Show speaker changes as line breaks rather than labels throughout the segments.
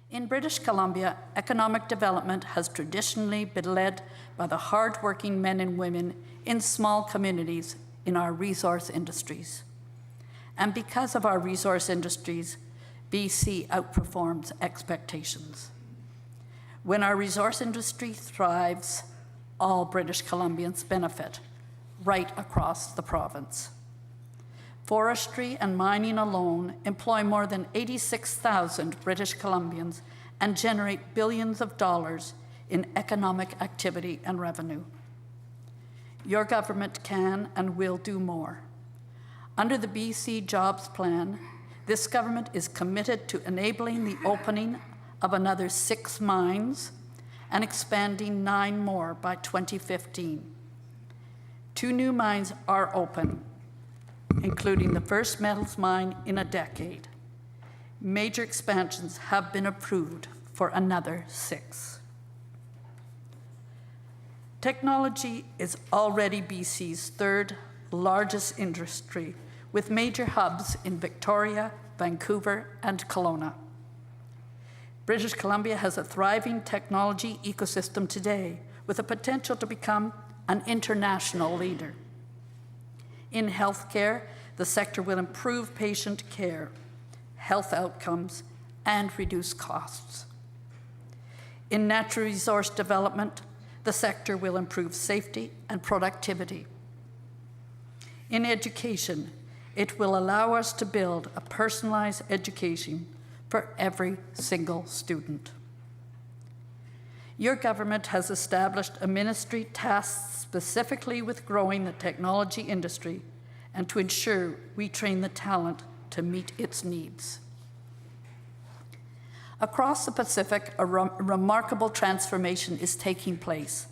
In British Columbia, economic development has traditionally been led by the hard-working men and women in small communities in our resource industries. And because of our resource industries, BC outperforms expectations. When our resource industry thrives, all British Columbians benefit, right across the province. Forestry and mining alone employ more than 86,000 British Columbians and generate billions of dollars in economic activity and revenue. Your government can and will do more. Under the BC Jobs Plan, this government is committed to enabling the opening of another 6 mines and expanding 9 more by 2015. 2 new mines are open, including the first metals mine in a decade. Major expansions have been approved for another 6. Technology is already BC's 3rd largest industry, with major hubs in Victoria, Vancouver, and Kelowna. British Columbia has a thriving technology ecosystem today, with the potential to become an international leader. In healthcare, the sector will improve patient care, health outcomes, and reduce costs. In natural resource development, the sector will improve safety and productivity. In education, it will allow us to build a personalized education for every single student. Your government has established a ministry tasked specifically with growing the technology industry and to ensure we train the talent to meet its needs. Across the Pacific, a remarkable transformation is taking place.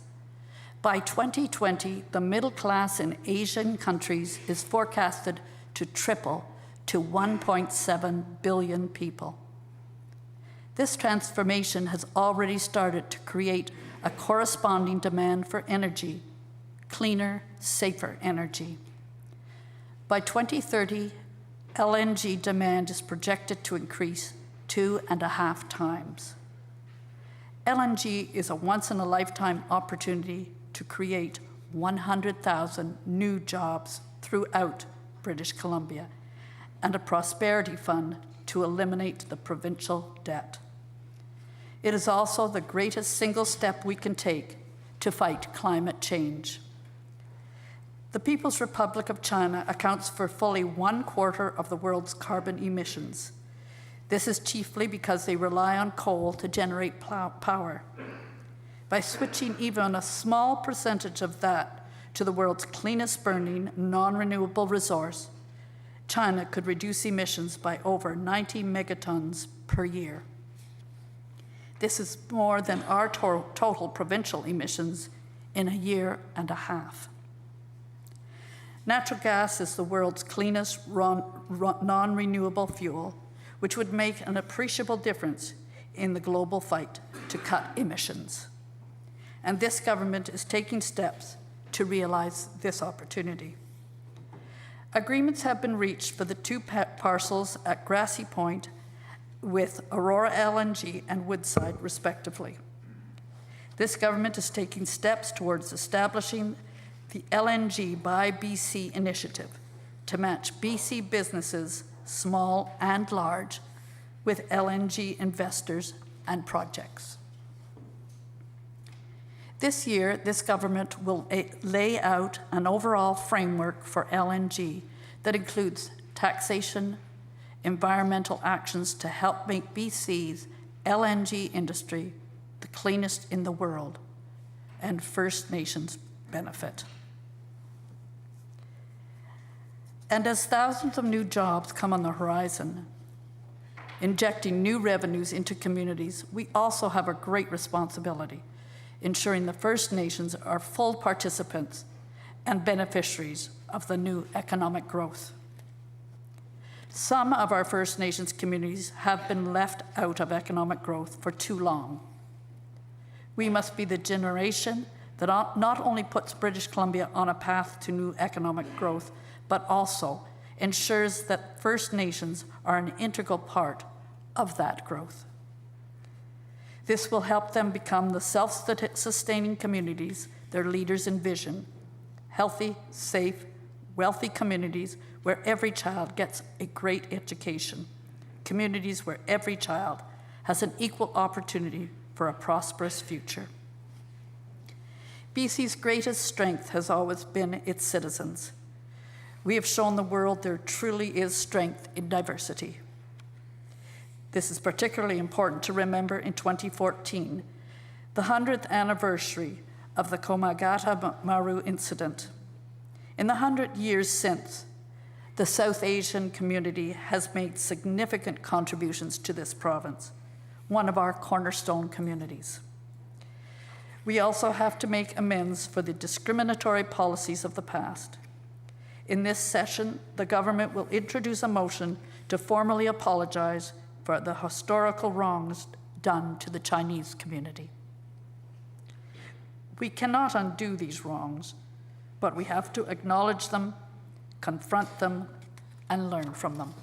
By 2020, the middle class in Asian countries is forecasted to triple to 1.7 billion people. This transformation has already started to create a corresponding demand for energy, cleaner, safer energy. By 2030, LNG demand is projected to increase 2.5 times. LNG is a once-in-a-lifetime opportunity to create 100,000 new jobs throughout British Columbia and a prosperity fund to eliminate the provincial debt. It is also the greatest single step we can take to fight climate change. The People's Republic of China accounts for fully 1/4 of the world's carbon emissions. This is chiefly because they rely on coal to generate power. By switching even a small percentage of that to the world's cleanest burning, non-renewable resource, China could reduce emissions by over 90 megatons per year. This is more than our total provincial emissions in 1.5 years. Natural gas is the world's cleanest non-renewable fuel, which would make an appreciable difference in the global fight to cut emissions. And this government is taking steps to realize this opportunity. Agreements have been reached for the 2 parcels at Grassy Point with Aurora LNG and Woodside, respectively. This government is taking steps towards establishing the LNG by BC initiative to match BC businesses, small and large, with LNG investors and projects. This year, this government will lay out an overall framework for LNG that includes taxation, environmental actions to help make BC's LNG industry the cleanest in the world, and First Nations benefit. And as thousands of new jobs come on the horizon, injecting new revenues into communities, we also have a great responsibility, ensuring the First Nations are full participants and beneficiaries of the new economic growth. Some of our First Nations communities have been left out of economic growth for too long. We must be the generation that not only puts British Columbia on a path to new economic growth, but also ensures that First Nations are an integral part of that growth. This will help them become the self-sustaining communities their leaders envision. Healthy, safe, wealthy communities where every child gets a great education. Communities where every child has an equal opportunity for a prosperous future. BC's greatest strength has always been its citizens. We have shown the world there truly is strength in diversity. This is particularly important to remember in 2014, the 100th anniversary of the Komagata Maru incident. In the 100 years since, the South Asian community has made significant contributions to this province, one of our cornerstone communities. We also have to make amends for the discriminatory policies of the past. In this session, the government will introduce a motion to formally apologize for the historical wrongs done to the Chinese community. We cannot undo these wrongs, but we have to acknowledge them, confront them, and learn from them.